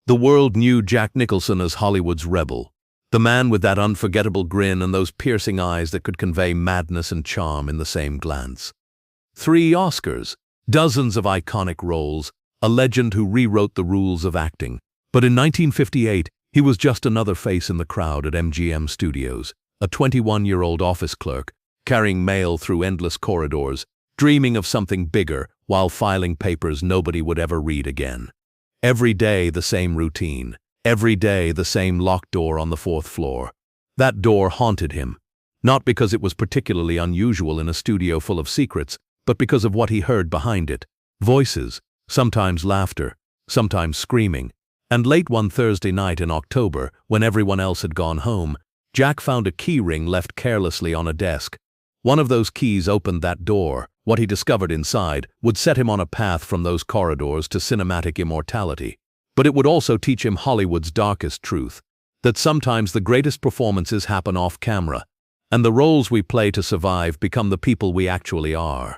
The world knew Jack Nicholson as Hollywood's rebel, the man with that unforgettable grin and those piercing eyes that could convey madness and charm in the same glance. 3 Oscars, dozens of iconic roles, a legend who rewrote the rules of acting. But in 1958, he was just another face in the crowd at MGM Studios, a 21-year-old office clerk, carrying mail through endless corridors, dreaming of something bigger while filing papers nobody would ever read again. Every day the same routine. Every day the same locked door on the 4th floor. That door haunted him, not because it was particularly unusual in a studio full of secrets, but because of what he heard behind it. Voices, sometimes laughter, sometimes screaming. And late one Thursday night in October, when everyone else had gone home, Jack found a key ring left carelessly on a desk. One of those keys opened that door. What he discovered inside would set him on a path from those corridors to cinematic immortality. But it would also teach him Hollywood's darkest truth, that sometimes the greatest performances happen off camera, and the roles we play to survive become the people we actually are.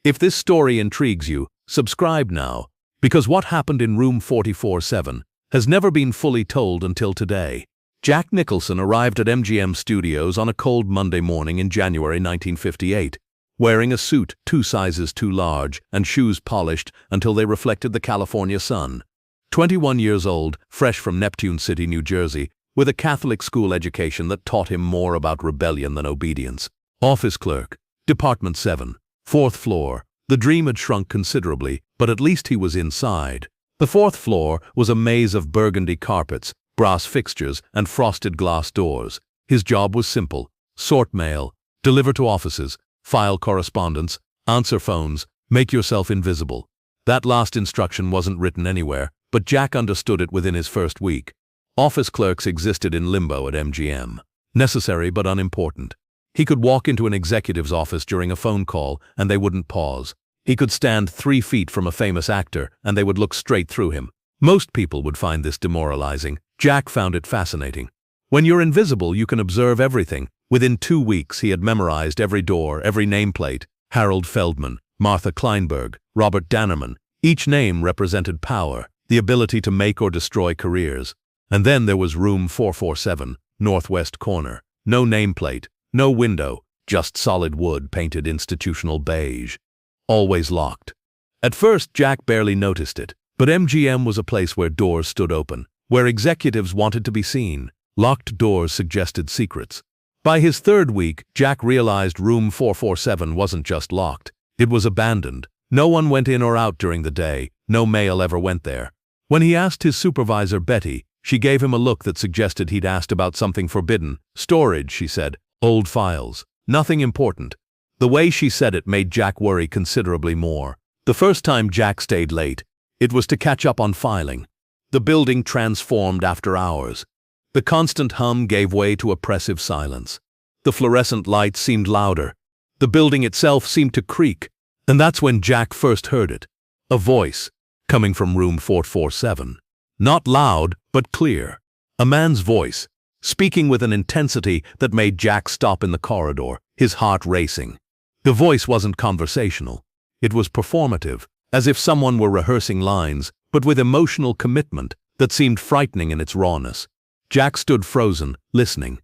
If this story intrigues you, subscribe now, because what happened in room 44-7 has never been fully told until today. Jack Nicholson arrived at MGM Studios on a cold Monday morning in January 1958, wearing a suit 2 sizes too large and shoes polished until they reflected the California sun. 21 years old, fresh from Neptune City, New Jersey, with a Catholic school education that taught him more about rebellion than obedience. Office clerk, Department 7, 4th floor. The dream had shrunk considerably, but at least he was inside. The 4th floor was a maze of burgundy carpets, brass fixtures, and frosted glass doors. His job was simple: sort mail, deliver to offices, file correspondence, answer phones, make yourself invisible. That last instruction wasn't written anywhere, but Jack understood it within his first week. Office clerks existed in limbo at MGM. Necessary but unimportant. He could walk into an executive's office during a phone call and they wouldn't pause. He could stand 3 feet from a famous actor and they would look straight through him. Most people would find this demoralizing. Jack found it fascinating. When you're invisible, you can observe everything. Within 2 weeks, he had memorized every door, every nameplate. Harold Feldman, Martha Kleinberg, Robert Dannerman. Each name represented power, the ability to make or destroy careers. And then there was room 447, northwest corner. No nameplate, no window, just solid wood painted institutional beige. Always locked. At first, Jack barely noticed it, but MGM was a place where doors stood open, where executives wanted to be seen. Locked doors suggested secrets. By his 3rd week, Jack realized room 447 wasn't just locked. It was abandoned. No one went in or out during the day. No mail ever went there. When he asked his supervisor, Betty, she gave him a look that suggested he'd asked about something forbidden. Storage, she said. Old files. Nothing important. The way she said it made Jack worry considerably more. The first time Jack stayed late, it was to catch up on filing. The building transformed after hours. The constant hum gave way to oppressive silence. The fluorescent lights seemed louder. The building itself seemed to creak. And that's when Jack first heard it. A voice, coming from room 447. Not loud, but clear. A man's voice, speaking with an intensity that made Jack stop in the corridor, his heart racing. The voice wasn't conversational. It was performative, as if someone were rehearsing lines, but with emotional commitment that seemed frightening in its rawness. Jack stood frozen, listening.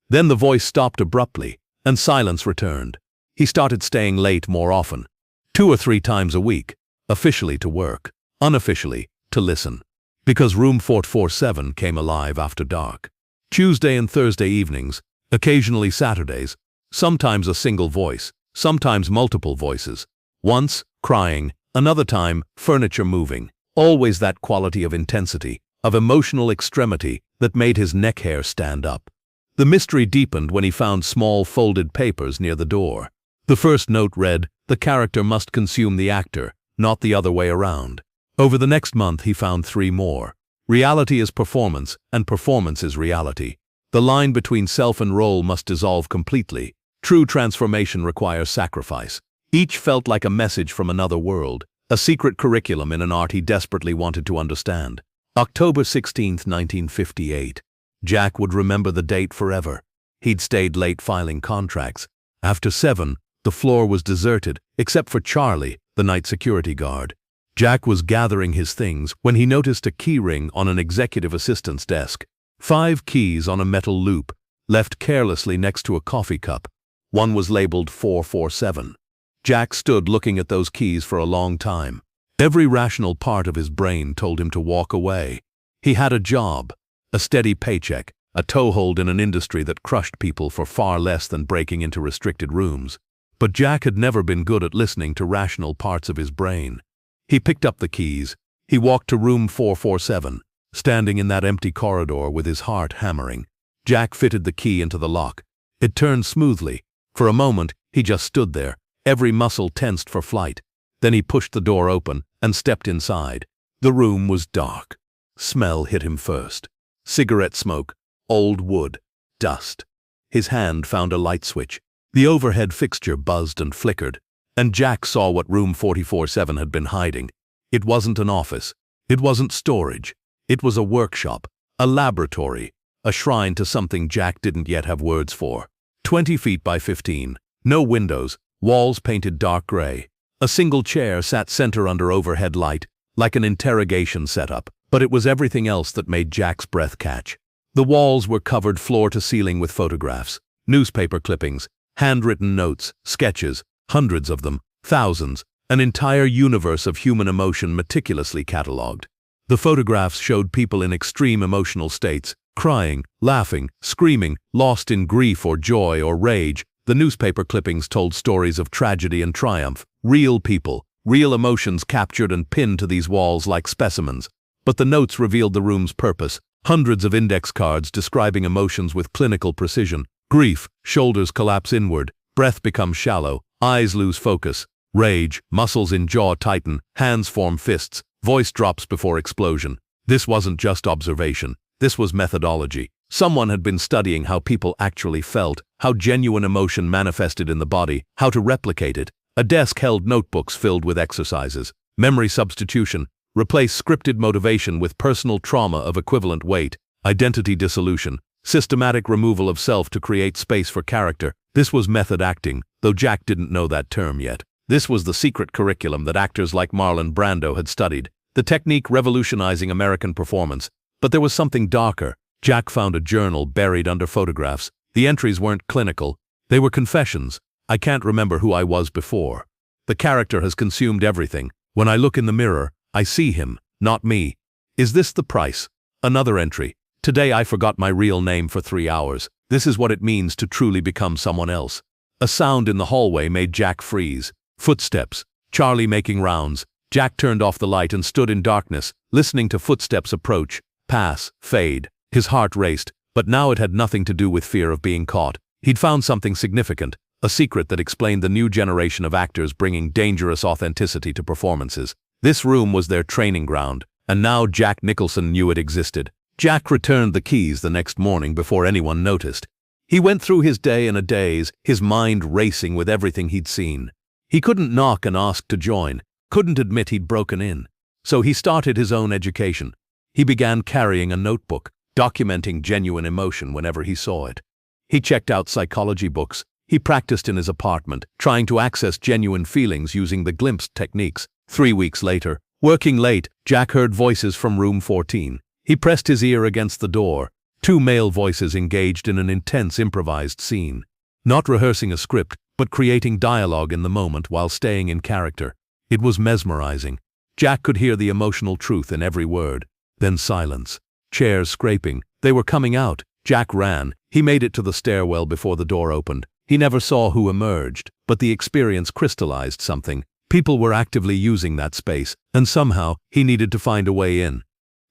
Then the voice stopped abruptly, and silence returned. He started staying late more often, 2 or 3 times a week, officially to work, unofficially to listen. Because room 447 came alive after dark. Tuesday and Thursday evenings, occasionally Saturdays, sometimes a single voice, sometimes multiple voices. Once, crying, another time, furniture moving. Always that quality of intensity, of emotional extremity that made his neck hair stand up. The mystery deepened when he found small folded papers near the door. The first note read, "The character must consume the actor, not the other way around." Over the next month he found 3 more. Reality is performance, and performance is reality. The line between self and role must dissolve completely. True transformation requires sacrifice. Each felt like a message from another world, a secret curriculum in an art he desperately wanted to understand. October 16, 1958. Jack would remember the date forever. He'd stayed late filing contracts. After 7, the floor was deserted, except for Charlie, the night security guard. Jack was gathering his things when he noticed a key ring on an executive assistant's desk. 5 keys on a metal loop, left carelessly next to a coffee cup. One was labeled 447. Jack stood looking at those keys for a long time. Every rational part of his brain told him to walk away. He had a job, a steady paycheck, a toehold in an industry that crushed people for far less than breaking into restricted rooms. But Jack had never been good at listening to rational parts of his brain. He picked up the keys. He walked to room 447, standing in that empty corridor with his heart hammering. Jack fitted the key into the lock. It turned smoothly. For a moment, he just stood there, every muscle tensed for flight. Then he pushed the door open and stepped inside. The room was dark. Smell hit him first. Cigarette smoke, old wood, dust. His hand found a light switch. The overhead fixture buzzed and flickered, and Jack saw what room 447 had been hiding. It wasn't an office. It wasn't storage. It was a workshop, a laboratory, a shrine to something Jack didn't yet have words for. 20 feet by 15, no windows, walls painted dark gray. A single chair sat center under overhead light, like an interrogation setup, but it was everything else that made Jack's breath catch. The walls were covered floor to ceiling with photographs, newspaper clippings, handwritten notes, sketches, hundreds of them, thousands, an entire universe of human emotion meticulously catalogued. The photographs showed people in extreme emotional states, crying, laughing, screaming, lost in grief or joy or rage. The newspaper clippings told stories of tragedy and triumph, real people, real emotions captured and pinned to these walls like specimens. But the notes revealed the room's purpose, hundreds of index cards describing emotions with clinical precision. Grief, shoulders collapse inward, breath becomes shallow, eyes lose focus. Rage, muscles in jaw tighten, hands form fists, voice drops before explosion. This wasn't just observation. This was methodology. Someone had been studying how people actually felt, how genuine emotion manifested in the body, how to replicate it. A desk held notebooks filled with exercises. Memory substitution. Replace scripted motivation with personal trauma of equivalent weight. Identity dissolution. Systematic removal of self to create space for character. This was method acting, though Jack didn't know that term yet. This was the secret curriculum that actors like Marlon Brando had studied. The technique revolutionizing American performance. But there was something darker. Jack found a journal buried under photographs. The entries weren't clinical. They were confessions. I can't remember who I was before. The character has consumed everything. When I look in the mirror, I see him, not me. Is this the price? Another entry. Today I forgot my real name for 3 hours. This is what it means to truly become someone else. A sound in the hallway made Jack freeze. Footsteps. Charlie making rounds. Jack turned off the light and stood in darkness, listening to footsteps approach, pass, fade. His heart raced, but now it had nothing to do with fear of being caught. He'd found something significant, a secret that explained the new generation of actors bringing dangerous authenticity to performances. This room was their training ground, and now Jack Nicholson knew it existed. Jack returned the keys the next morning before anyone noticed. He went through his day in a daze, his mind racing with everything he'd seen. He couldn't knock and ask to join, couldn't admit he'd broken in. So he started his own education. He began carrying a notebook, documenting genuine emotion whenever he saw it. He checked out psychology books. He practiced in his apartment, trying to access genuine feelings using the glimpsed techniques. 3 weeks later, working late, Jack heard voices from room 14. He pressed his ear against the door. 2 male voices engaged in an intense improvised scene. Not rehearsing a script, but creating dialogue in the moment while staying in character. It was mesmerizing. Jack could hear the emotional truth in every word. Then silence. Chairs scraping. They were coming out. Jack ran. He made it to the stairwell before the door opened. He never saw who emerged, but the experience crystallized something. People were actively using that space, and somehow he needed to find a way in.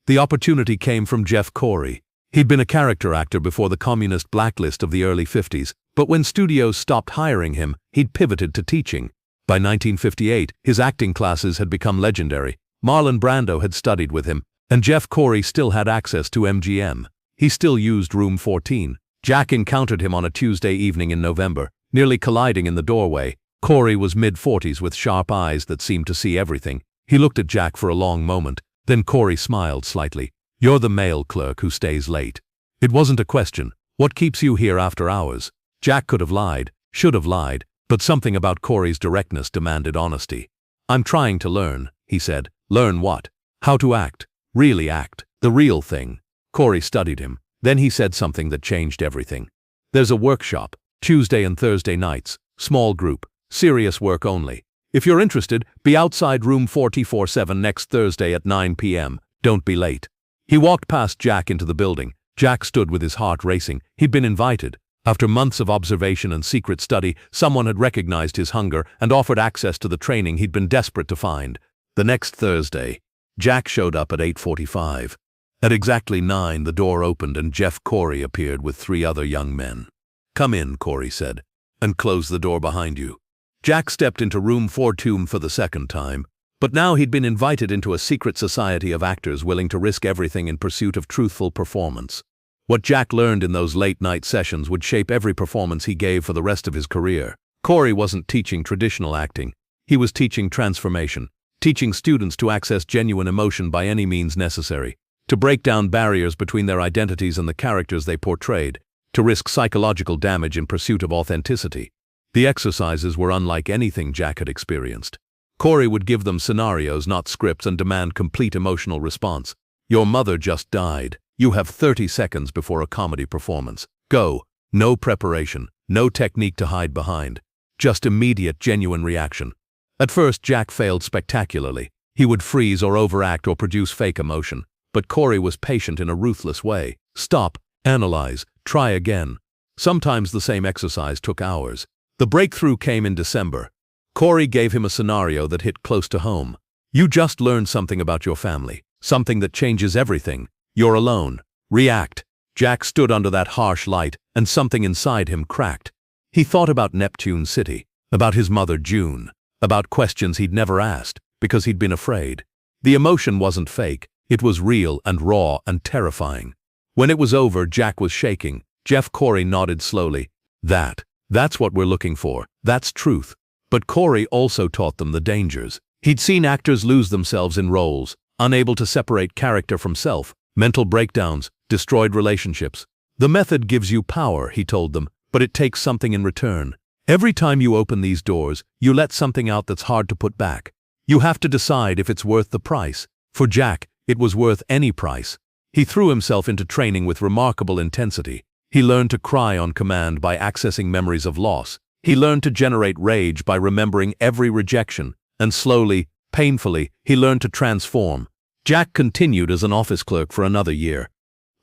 The opportunity came from Jeff Corey. He'd been a character actor before the communist blacklist of the early 50s, but when studios stopped hiring him, he'd pivoted to teaching. By 1958, his acting classes had become legendary. Marlon Brando had studied with him, and Jeff Corey still had access to MGM. He still used room 14. Jack encountered him on a Tuesday evening in November, nearly colliding in the doorway. Corey was mid-40s with sharp eyes that seemed to see everything. He looked at Jack for a long moment. Then Corey smiled slightly. "You're the male clerk who stays late." It wasn't a question. "What keeps you here after hours?" Jack could have lied, should have lied, but something about Corey's directness demanded honesty. "I'm trying to learn," he said. Learn what? How to act. Really act. The real thing. Corey studied him. Then he said something that changed everything. There's a workshop, Tuesday and Thursday nights, small group, serious work only. If you're interested, be outside room 447 next Thursday at 9 p.m. Don't be late. He walked past Jack into the building. Jack stood with his heart racing. He'd been invited. After months of observation and secret study, someone had recognized his hunger and offered access to the training he'd been desperate to find. The next Thursday, Jack showed up at 8:45. At exactly 9, the door opened and Jeff Corey appeared with 3 other young men. "Come in," Corey said, "and close the door behind you." Jack stepped into room 42 for the second time, but now he'd been invited into a secret society of actors willing to risk everything in pursuit of truthful performance. What Jack learned in those late-night sessions would shape every performance he gave for the rest of his career. Corey wasn't teaching traditional acting. He was teaching transformation, teaching students to access genuine emotion by any means necessary, to break down barriers between their identities and the characters they portrayed, to risk psychological damage in pursuit of authenticity. The exercises were unlike anything Jack had experienced. Corey would give them scenarios, not scripts, and demand complete emotional response. "Your mother just died. You have 30 seconds before a comedy performance. Go." No preparation, no technique to hide behind. Just immediate, genuine reaction. At first, Jack failed spectacularly. He would freeze or overact or produce fake emotion. But Corey was patient in a ruthless way. Stop, analyze, try again. Sometimes the same exercise took hours. The breakthrough came in December. Corey gave him a scenario that hit close to home. "You just learned something about your family, something that changes everything. You're alone. React." Jack stood under that harsh light, and something inside him cracked. He thought about Neptune City, about his mother June, about questions he'd never asked, because he'd been afraid. The emotion wasn't fake. It was real and raw and terrifying. When it was over, Jack was shaking. Jeff Corey nodded slowly. That's what we're looking for. That's truth." But Corey also taught them the dangers. He'd seen actors lose themselves in roles, unable to separate character from self, mental breakdowns, destroyed relationships. "The method gives you power," he told them, "but it takes something in return. Every time you open these doors, you let something out that's hard to put back. You have to decide if it's worth the price." For Jack, it was worth any price. He threw himself into training with remarkable intensity. He learned to cry on command by accessing memories of loss. He learned to generate rage by remembering every rejection. And slowly, painfully, he learned to transform. Jack continued as an office clerk for another year.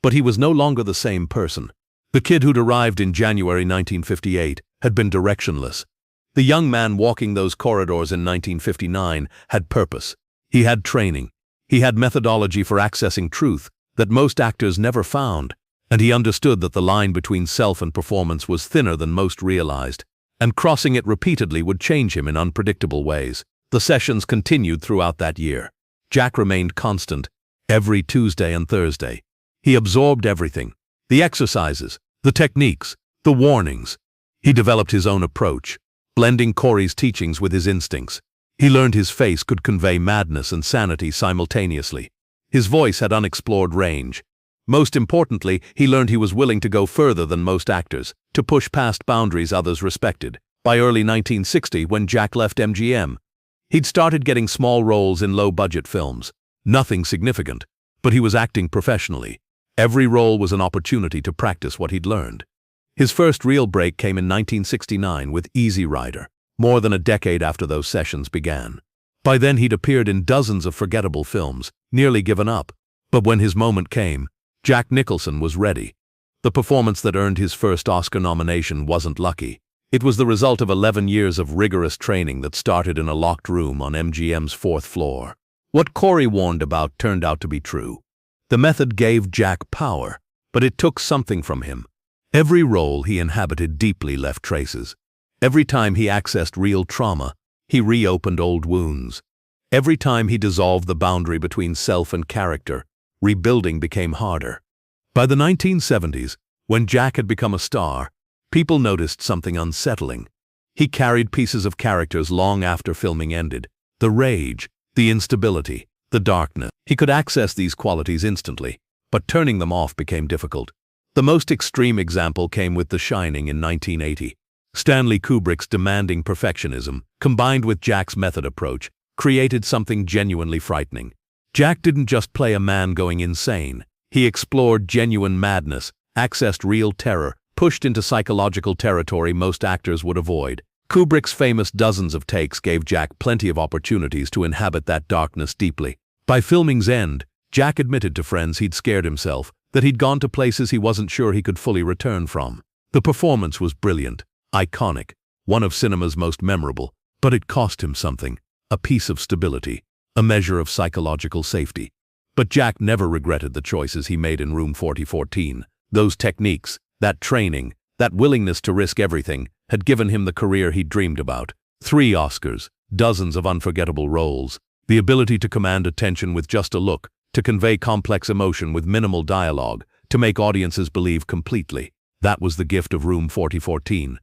But he was no longer the same person. The kid who'd arrived in January 1958 had been directionless. The young man walking those corridors in 1959 had purpose. He had training. He had methodology for accessing truth that most actors never found. And he understood that the line between self and performance was thinner than most realized, and crossing it repeatedly would change him in unpredictable ways. The sessions continued throughout that year. Jack remained constant, every Tuesday and Thursday. He absorbed everything, the exercises, the techniques, the warnings. He developed his own approach, blending Corey's teachings with his instincts. He learned his face could convey madness and sanity simultaneously. His voice had unexplored range. Most importantly, he learned he was willing to go further than most actors, to push past boundaries others respected. By early 1960, when Jack left MGM, he'd started getting small roles in low-budget films. Nothing significant, but he was acting professionally. Every role was an opportunity to practice what he'd learned. His first real break came in 1969 with Easy Rider, more than a decade after those sessions began. By then he'd appeared in dozens of forgettable films, nearly given up. But when his moment came, Jack Nicholson was ready. The performance that earned his first Oscar nomination wasn't lucky. It was the result of 11 years of rigorous training that started in a locked room on MGM's 4th floor. What Corey warned about turned out to be true. The method gave Jack power, but it took something from him. Every role he inhabited deeply left traces. Every time he accessed real trauma, he reopened old wounds. Every time he dissolved the boundary between self and character, rebuilding became harder. By the 1970s, when Jack had become a star, people noticed something unsettling. He carried pieces of characters long after filming ended. The rage, the instability, the darkness. He could access these qualities instantly, but turning them off became difficult. The most extreme example came with The Shining in 1980. Stanley Kubrick's demanding perfectionism, combined with Jack's method approach, created something genuinely frightening. Jack didn't just play a man going insane. He explored genuine madness, accessed real terror, pushed into psychological territory most actors would avoid. Kubrick's famous dozens of takes gave Jack plenty of opportunities to inhabit that darkness deeply. By filming's end, Jack admitted to friends he'd scared himself, that he'd gone to places he wasn't sure he could fully return from. The performance was brilliant, iconic, one of cinema's most memorable, but it cost him something, a piece of stability, a measure of psychological safety. But Jack never regretted the choices he made in Room 4014. Those techniques, that training, that willingness to risk everything, had given him the career he'd dreamed about. 3 Oscars, dozens of unforgettable roles, the ability to command attention with just a look, to convey complex emotion with minimal dialogue, to make audiences believe completely. That was the gift of Room 4014.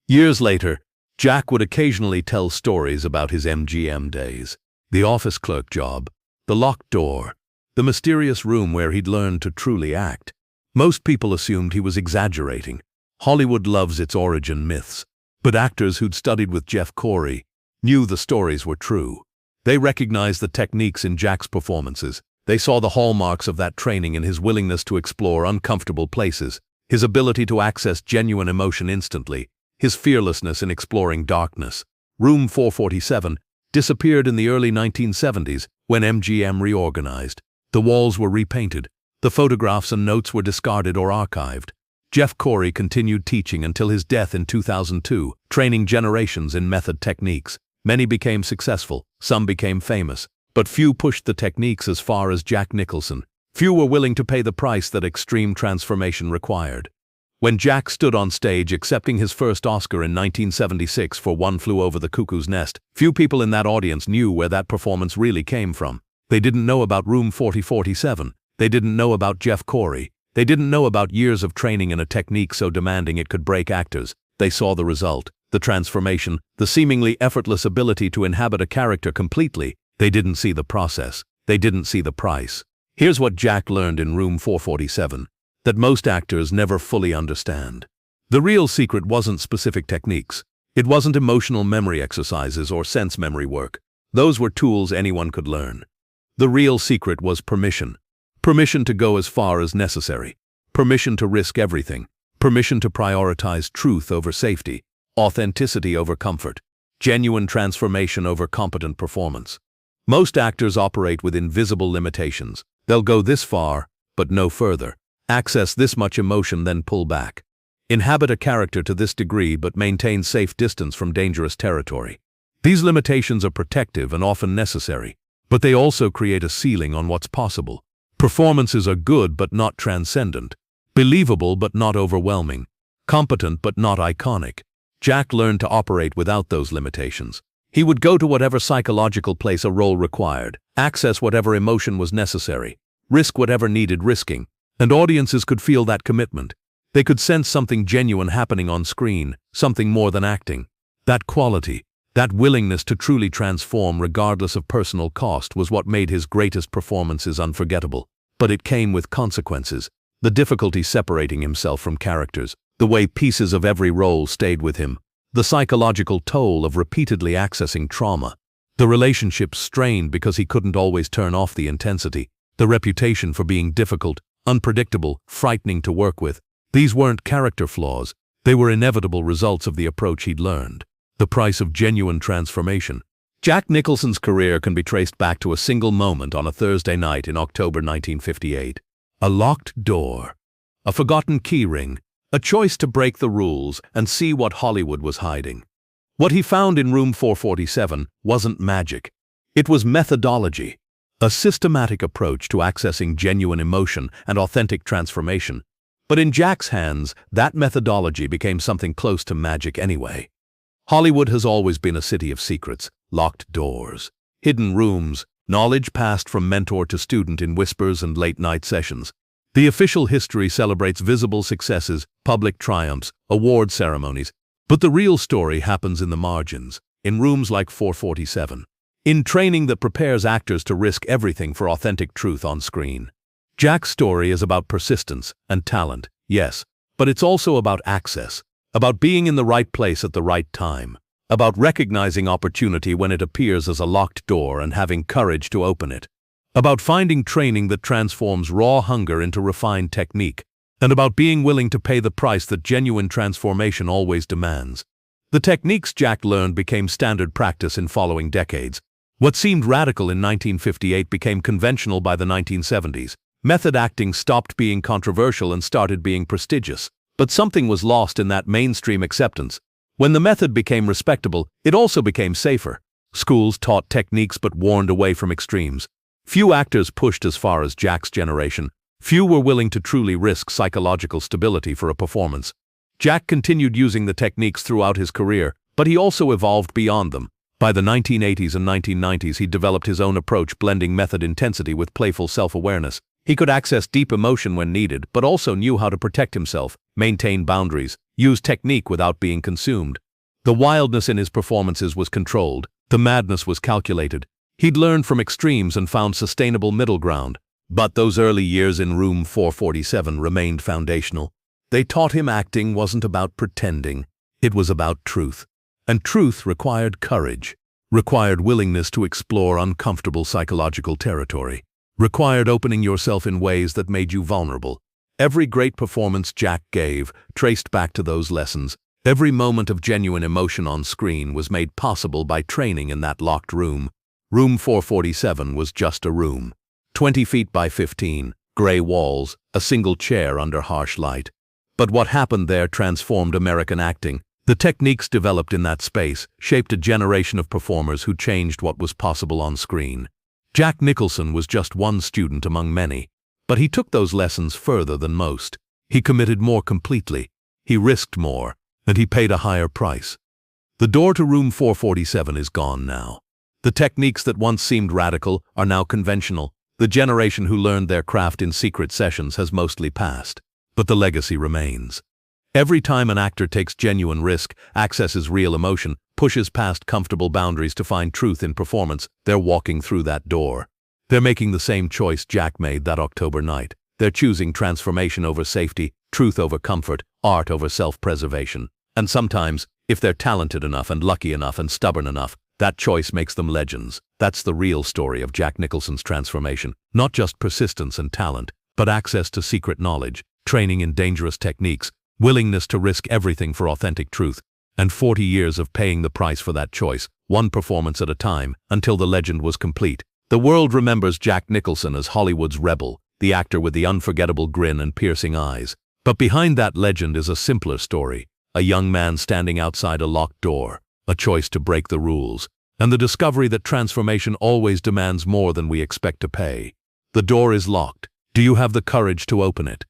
Years later, Jack would occasionally tell stories about his MGM days. The office clerk job, the locked door, the mysterious room where he'd learned to truly act. Most people assumed he was exaggerating. Hollywood loves its origin myths. But actors who'd studied with Jeff Corey knew the stories were true. They recognized the techniques in Jack's performances. They saw the hallmarks of that training in his willingness to explore uncomfortable places, his ability to access genuine emotion instantly, his fearlessness in exploring darkness. Room 447 disappeared in the early 1970s when MGM reorganized. The walls were repainted. The photographs and notes were discarded or archived. Jeff Corey continued teaching until his death in 2002, training generations in method techniques. Many became successful, some became famous, but few pushed the techniques as far as Jack Nicholson. Few were willing to pay the price that extreme transformation required. When Jack stood on stage accepting his first Oscar in 1976 for One Flew Over the Cuckoo's Nest, few people in that audience knew where that performance really came from. They didn't know about Room 4047. They didn't know about Jeff Corey. They didn't know about years of training in a technique so demanding it could break actors. They saw the result, the transformation, the seemingly effortless ability to inhabit a character completely. They didn't see the process. They didn't see the price. Here's what Jack learned in Room 447, that most actors never fully understand. The real secret wasn't specific techniques. It wasn't emotional memory exercises or sense memory work. Those were tools anyone could learn. The real secret was permission. Permission to go as far as necessary. Permission to risk everything. Permission to prioritize truth over safety, authenticity over comfort, genuine transformation over competent performance. Most actors operate with invisible limitations. They'll go this far, but no further. Access this much emotion, then pull back. Inhabit a character to this degree, but maintain safe distance from dangerous territory. These limitations are protective and often necessary, but they also create a ceiling on what's possible. Performances are good but not transcendent, believable but not overwhelming, competent but not iconic. Jack learned to operate without those limitations. He would go to whatever psychological place a role required, access whatever emotion was necessary, risk whatever needed risking, and audiences could feel that commitment. They could sense something genuine happening on screen, something more than acting. That quality, that willingness to truly transform regardless of personal cost was what made his greatest performances unforgettable. But it came with consequences. The difficulty separating himself from characters, the way pieces of every role stayed with him, the psychological toll of repeatedly accessing trauma, the relationships strained because he couldn't always turn off the intensity, the reputation for being difficult, unpredictable, frightening to work with. These weren't character flaws. They were inevitable results of the approach he'd learned. The price of genuine transformation. Jack Nicholson's career can be traced back to a single moment on a Thursday night in October 1958. A locked door, a forgotten keyring, a choice to break the rules and see what Hollywood was hiding. What he found in Room 447 wasn't magic. It was methodology, a systematic approach to accessing genuine emotion and authentic transformation. But in Jack's hands, that methodology became something close to magic anyway. Hollywood has always been a city of secrets, locked doors, hidden rooms, knowledge passed from mentor to student in whispers and late-night sessions. The official history celebrates visible successes, public triumphs, award ceremonies, but the real story happens in the margins, in rooms like 447, in training that prepares actors to risk everything for authentic truth on screen. Jack's story is about persistence and talent, yes, but it's also about access, about being in the right place at the right time, about recognizing opportunity when it appears as a locked door and having courage to open it, about finding training that transforms raw hunger into refined technique, and about being willing to pay the price that genuine transformation always demands. The techniques Jack learned became standard practice in following decades. What seemed radical in 1958 became conventional by the 1970s. Method acting stopped being controversial and started being prestigious. But something was lost in that mainstream acceptance. When the method became respectable, it also became safer. Schools taught techniques but warned away from extremes. Few actors pushed as far as Jack's generation. Few were willing to truly risk psychological stability for a performance. Jack continued using the techniques throughout his career, but he also evolved beyond them. By the 1980s and 1990s, he developed his own approach, blending method intensity with playful self-awareness. He could access deep emotion when needed, but also knew how to protect himself, maintain boundaries, use technique without being consumed. The wildness in his performances was controlled. The madness was calculated. He'd learned from extremes and found sustainable middle ground. But those early years in Room 447 remained foundational. They taught him acting wasn't about pretending. It was about truth. And truth required courage, required willingness to explore uncomfortable psychological territory, required opening yourself in ways that made you vulnerable. Every great performance Jack gave traced back to those lessons. Every moment of genuine emotion on screen was made possible by training in that locked room. Room 447 was just a room. 20 feet by 15, gray walls, a single chair under harsh light. But what happened there transformed American acting. The techniques developed in that space shaped a generation of performers who changed what was possible on screen. Jack Nicholson was just one student among many, but he took those lessons further than most. He committed more completely, he risked more, and he paid a higher price. The door to Room 447 is gone now. The techniques that once seemed radical are now conventional. The generation who learned their craft in secret sessions has mostly passed. But the legacy remains. Every time an actor takes genuine risk, accesses real emotion, pushes past comfortable boundaries to find truth in performance, they're walking through that door. They're making the same choice Jack made that October night. They're choosing transformation over safety, truth over comfort, art over self-preservation. And sometimes, if they're talented enough and lucky enough and stubborn enough, that choice makes them legends. That's the real story of Jack Nicholson's transformation. Not just persistence and talent, but access to secret knowledge, training in dangerous techniques, willingness to risk everything for authentic truth, and 40 years of paying the price for that choice, one performance at a time, until the legend was complete. The world remembers Jack Nicholson as Hollywood's rebel, the actor with the unforgettable grin and piercing eyes. But behind that legend is a simpler story, a young man standing outside a locked door, a choice to break the rules, and the discovery that transformation always demands more than we expect to pay. The door is locked. Do you have the courage to open it?